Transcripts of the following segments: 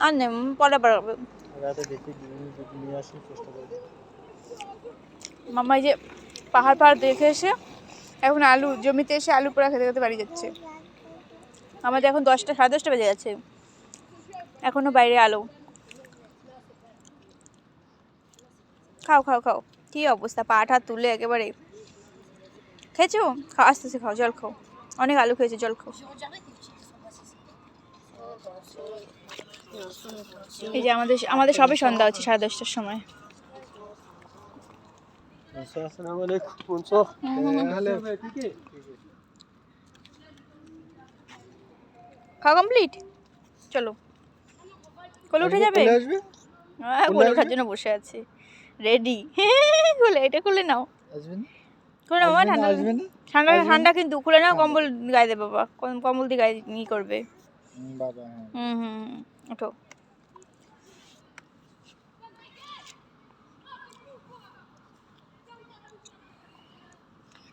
আর নেই পরে বাড়াবে। রাতে দেখি নিয়ে আসি চেষ্টা করবো। মামা এই যে পাহাড় দেখে এসে এখন আলু জমিতে এসে আলু পোড়া খেতে খেতে বাড়ি যাচ্ছে। আমাদের এখন 10টা 10:30 বেজে গেছে, এখনো বাইরে আলো। খাও খাও খাও, কি অবস্থা, পাটা তুলে একেবারে। খেয়েছো? খাও, আস্তে আস্তে খাও, জল খাও, অনেক আলু খেয়েছে, জল খাও। এই যে আমাদের আমাদের সবে সন্ধ্যা হচ্ছে 10:30টার সময়। अस्सलाम वालेकुम मुंसो हाल है ठीक है। খাওয়া কমপ্লিট, চলো কোলে উঠে যাবে। হ্যাঁ কোলে ওঠার জন্য বসে আছি, রেডি। কোলে এটা খুলে নাও, খুলে নাও, ঠান্ডা ঠান্ডা ঠান্ডা কিন্তু খুলে নাও, কম্বল গায়ে দে বাবা, কম্বল দিয়ে গায়ে ই করবে বাবা। ওঠো।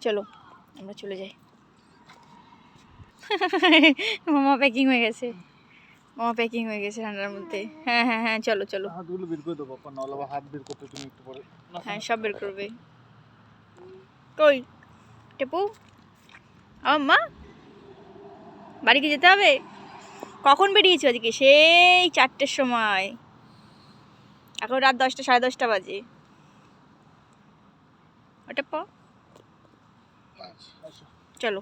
চলো আমরা চলে যাই। মামা প্যাকিং হয়ে গেছে, মামা প্যাকিং হয়ে গেছে ঠান্ডার মধ্যে। হ্যাঁ হ্যাঁ হ্যাঁ চলো চলো। হাতগুলো বের করে দেবো, নাহলে হাত বের করতে তুমি একটু পরে। হ্যাঁ সব বের করবে। কই টেপু, মা বাড়ি কি যেতে হবে? কখন বেরিয়েছো আজকে? সেই 4টের সময়, এখন রাত 10টা 10:30 বাজে। ওটা চলো।